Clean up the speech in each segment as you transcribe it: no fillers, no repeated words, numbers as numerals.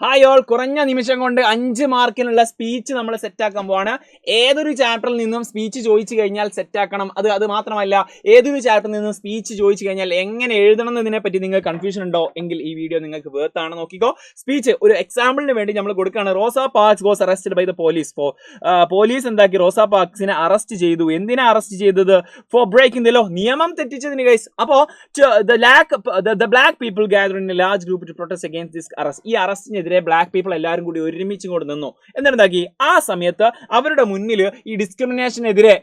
Hi all, കുറഞ്ഞ നിമിഷം കൊണ്ട് 5 മാർക്കിനുള്ള സ്പീച്ച് നമ്മൾ സെറ്റാക്കാൻ പോവാണ്. ഏതൊരു ചാപ്റ്ററിൽ നിന്നും സ്പീച്ച് ചോദിച്ചു കഴിഞ്ഞാൽ സെറ്റാക്കണം. അത് മാത്രമല്ല, ഏതൊരു ചാപ്റ്ററിൽ നിന്നും സ്പീച്ച് ചോദിച്ചു കഴിഞ്ഞാൽ എങ്ങനെ എഴുതണം എന്നതിനെ പറ്റി നിങ്ങൾക്ക് കൺഫ്യൂഷൻ ഉണ്ടോ എങ്കിൽ ഈ വീഡിയോ നിങ്ങൾക്ക് വേർത്താണ്. നോക്കിക്കോ. സ്പീച്ച് ഒരു എക്സാമ്പിളിന് വേണ്ടി നമ്മൾ കൊടുക്കുകയാണ്. Rosa Parks was arrested by the police. Police എന്താക്കി? റോസാ പാർക്സിനെ അറസ്റ്റ് ചെയ്തു. എന്തിനാ അറസ്റ്റ് ചെയ്തത്? ഫോർ ബ്രേക്കിംഗ് ദ ലോ, നിയമം തെറ്റിച്ചതിന് ഗൈസ്. അപ്പോ the black people gathered in a large group to protest against this arrest. ഈ അറസ്റ്റിനെതിരെ ബ്ലാക്ക് പീപ്പിൾ എല്ലാവരും കൂടി ഒരുമിച്ച് കൊണ്ട് നിന്നു. എന്നിട്ടുണ്ടാക്കി ആ സമയത്ത് അവരുടെ മുന്നിൽ ഈ ഡിസ്ക്രിമിനേഷനെതിരെ,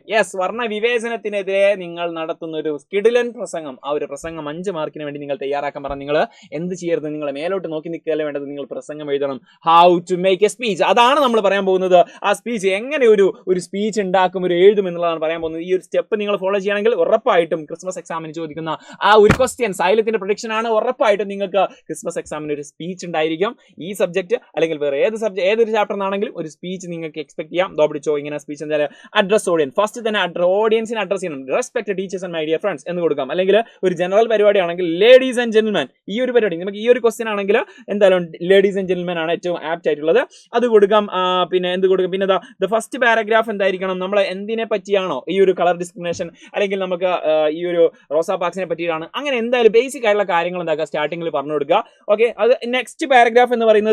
വർണ്ണ വിവേചനത്തിനെതിരെ നിങ്ങൾ നടത്തുന്ന ഒരു കിടിലൻ പ്രസംഗം, ആ ഒരു പ്രസംഗം 5 മാർക്കിന് വേണ്ടി നിങ്ങൾ തയ്യാറാക്കാൻ പറഞ്ഞാൽ നിങ്ങൾ എന്ത് ചെയ്യരുത്? നിങ്ങൾ മേലോട്ട് നോക്കി നിൽക്കുകയല്ല വേണ്ടത്, നിങ്ങൾ പ്രസംഗം എഴുതണം. How to make a speech, അതാണ് നമ്മൾ പറയാൻ പോകുന്നത്. ആ സ്പീച്ച് എങ്ങനെ ഒരു സ്പീച്ച് ഉണ്ടാക്കും, ഒരു എഴുതും എന്നുള്ളതാണ് പറയാൻ പോകുന്നത്. ഈ ഒരു സ്റ്റെപ്പ് നിങ്ങൾ ഫോളോ ചെയ്യുകയാണെങ്കിൽ ഉറപ്പായിട്ടും ക്രിസ്മസ് എക്സാമിന് ചോദിക്കുന്ന ആ ഒരു ക്വസ്റ്റ്യൻ, സൈലത്തിന്റെ പ്രൊഡിക്ഷൻ ആണ്, ഉറപ്പായിട്ടും നിങ്ങൾക്ക് ക്രിസ്മസ് എക്സാമിന് ഒരു സ്പീച്ച് ഉണ്ടായിരിക്കും. ഈ സബ്ജക്ട് അല്ലെങ്കിൽ വേറെ ഏതൊരു ചാപ്റ്ററിനാണെങ്കിലും ഒരു സ്പീച്ച് നിങ്ങൾക്ക് എക്സ്പെക്ട് ചെയ്യാം. ദോപിടിച്ചോ ഇങ്ങനെ സ്പീച്ച് എന്തായാലും അഡ്രസ് ഓഡിയൻസ്. ഫസ്റ്റ് തന്നെ ഓഡിയൻസിനെ അഡ്രസ് ചെയ്യണം. Respect teachers and my dear friends എന്ന് കൊടുക്കാം. അല്ലെങ്കിൽ ഒരു ജനറൽ പരിപാടിയാണെങ്കിൽ ലേഡീസ് ആൻഡ് ജെന്റിൽമാൻ. ഈ ഒരു പരിപാടി നമുക്ക് ഈ ഒരു ക്വസ്റ്റ്യൻ ആണെങ്കിൽ എന്തായാലും ലേഡീസ് ആൻഡ് ജെന്റിൽമാൻ ആണ് ഏറ്റവും ആപ്റ്റ് ആയിട്ടുള്ളത്. അത് കൊടുക്കാം. പിന്നെ എന്ത് കൊടുക്കും? പിന്നെ ദ ഫസ്റ്റ് പാരഗ്രാഫ് എന്തായിരിക്കണം? നമ്മൾ എന്തിനെ പറ്റിയാണോ, ഈ ഒരു കളർ ഡിസ്ക്രിമിനേഷൻ അല്ലെങ്കിൽ നമുക്ക് ഈ ഒരു റോസാ പാർക്സിനെ പറ്റിയിട്ടാണ്, അങ്ങനെ എന്തായാലും ബേസിക് ആയിട്ടുള്ള കാര്യങ്ങൾ എന്താക്കുക സ്റ്റാർട്ടിങ്ങിൽ പറഞ്ഞു കൊടുക്കുക. ഓക്കെ, അത് നെക്സ്റ്റ് പാരഗ്രാഫ് എന്ന് പറയുന്നത്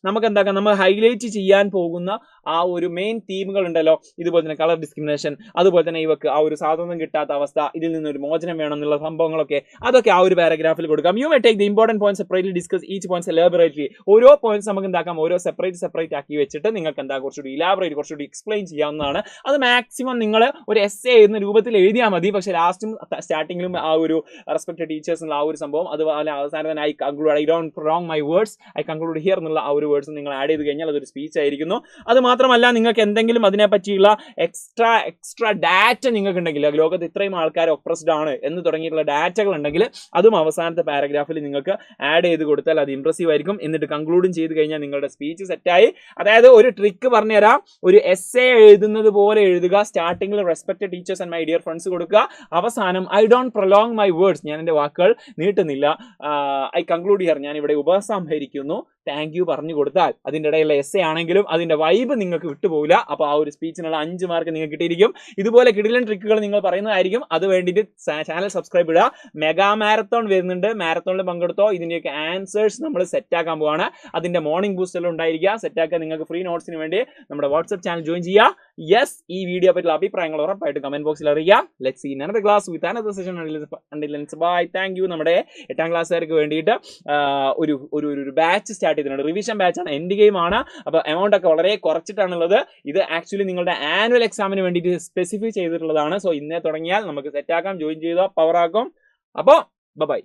നമുക്ക് എന്താക്കാം, നമ്മൾ ഹൈലൈറ്റ് ചെയ്യാൻ പോകുന്ന ആ ഒരു മെയിൻ തീമുകൾ ഉണ്ടല്ലോ. ഇതുപോലെ തന്നെ കളർ ഡിസ്ക്രിമിനേഷൻ, അതുപോലെ തന്നെ ഇവർക്ക് ആ ഒരു സ്വാതന്ത്ര്യം കിട്ടാത്ത അവസ്ഥ, ഇതിൽ നിന്നൊരു മോചനം വേണം എന്നുള്ള സംഭവങ്ങളൊക്കെ, അതൊക്കെ ആ ഒരു പാരഗ്രാഫിൽ കൊടുക്കാം. You may take the important points separately discuss each points elaborately. ഓരോ പോയിന്റ്സ് നമുക്ക് എന്താക്കാം, ഓരോ സെപ്പറേറ്റ് ആക്കി വെച്ചിട്ട് നിങ്ങൾക്ക് എന്താ കുറച്ചുകൂടി ഇലാബറേറ്റ്, കുറച്ചുകൂടി എക്സ്പ്ലെയിൻ ചെയ്യാവുന്നതാണ്. അത് മാക്സിമം നിങ്ങൾ ഒരു എസ്സേ എഴുതുന്ന രൂപത്തിൽ എഴുതിയാൽ മതി. പക്ഷേ ലാസ്റ്റും സ്റ്റാർട്ടിങ്ങിലും ആ ഒരു റെസ്പെക്ട് ടീച്ചേഴ്സ് എന്നുള്ള ആ ഒരു സംഭവം, അതുപോലെ അവസാനം തന്നെ I don't prolong my words, I conclude here എന്നുള്ള ആ ഒരു വേർഡ്സ് നിങ്ങൾ ആഡ് ചെയ്ത് കഴിഞ്ഞാൽ അതൊരു സ്പീച്ച് ആയിരിക്കുന്നു. അത് മാത്രമല്ല, നിങ്ങൾക്ക് എന്തെങ്കിലും അതിനെ പറ്റിയുള്ള എക്സ്ട്രാ ഡാറ്റ നിങ്ങൾക്ക് ഉണ്ടെങ്കിൽ, ലോകത്ത് ഇത്രയും ആൾക്കാർ ഒപ്രസ്ഡ് ആണ് എന്ന് തുടങ്ങിയിട്ടുള്ള ഡാറ്റകൾ ഉണ്ടെങ്കിൽ അതും അവസാനത്തെ പാരഗ്രാഫിൽ നിങ്ങൾക്ക് ആഡ് ചെയ്ത് കൊടുത്താൽ അത് ഇംപ്രസീവ് ആയിരിക്കും. എന്നിട്ട് കൺക്ലൂഡും ചെയ്ത് കഴിഞ്ഞാൽ നിങ്ങളുടെ സ്പീച്ച് സെറ്റായി. അതായത് ഒരു ട്രിക്ക് പറഞ്ഞുതരാം. ഒരു എസ്സേ എഴുതുന്നത് പോലെ എഴുതുക. സ്റ്റാർട്ടിങ്ങിൽ respect teachers and my dear friends കൊടുക്കുക. അവസാനം I don't prolong my words, ഞാൻ എൻ്റെ വാക്കുകൾ നീട്ടുന്നില്ല, ഐ കൺക്ലൂഡ് ഹിയർ, ഞാൻ ഇവിടെ ഉപസംഹരിക്കുന്നു, താങ്ക് യു പറഞ്ഞു കൊടുത്താൽ അതിൻ്റെ ഇടയിലുള്ള എസ്സേ ആണെങ്കിലും അതിൻ്റെ വൈബ് നിങ്ങൾക്ക് വിട്ടുപോകില്ല. അപ്പോൾ ആ ഒരു സ്പീച്ചിനുള്ള 5 മാർക്ക് നിങ്ങൾക്ക് കിട്ടിയിരിക്കും. ഇതുപോലെ കിടിലൻ ട്രിക്കുകൾ നിങ്ങൾ പറയുന്നതായിരിക്കും. അത് വേണ്ടിയിട്ട് ചാനൽ സബ്സ്ക്രൈബ് ഇടുക. മെഗാ മാരത്തോൺ വരുന്നുണ്ട്, മാരത്തോണിൽ പങ്കെടുത്തോ. ഇതിൻ്റെയൊക്കെ ആൻസേഴ്സ് നമ്മൾ സെറ്റാക്കാൻ പോവാണ്. അതിൻ്റെ മോർണിംഗ് ബൂസ്റ്റെല്ലാം ഉണ്ടായിരിക്കുക. സെറ്റാക്കാൻ നിങ്ങൾക്ക് ഫ്രീ നോട്ട്സിന് വേണ്ടി നമ്മുടെ വാട്സ്ആപ്പ് ചാനൽ ജോയിൻ ചെയ്യുക. ഈ വീഡിയോ പറ്റിയുള്ള അഭിപ്രായങ്ങൾ ഉറപ്പായിട്ട് കമന്റ് ബോക്സിൽ അറിയിക്കുക. Let's see another class with another session. Bye, thank you. നമ്മുടെ 8ാം ക്ലാസ്സുകാർക്ക് വേണ്ടിയിട്ട് ഒരു ബാച്ച് സ്റ്റാർട്ട് ചെയ്തിട്ടുണ്ട്. റിവിഷൻ ബാച്ചാണ്, എൻഡ് ഗെയിം ആണ്. അപ്പോൾ എമൗണ്ട് ഒക്കെ വളരെ കുറച്ചിട്ടാണുള്ളത്. ഇത് ആക്ച്വലി നിങ്ങളുടെ ആനുവൽ എക്സാമിന് വേണ്ടിയിട്ട് സ്പെസിഫൈ ചെയ്തിട്ടുള്ളതാണ്. സോ ഇന്നേ തുടങ്ങിയാൽ നമുക്ക് സെറ്റാക്കാം. ജോയിൻ ചെയ്തോ, പവർ ആക്കും. അപ്പോൾ ബൈ.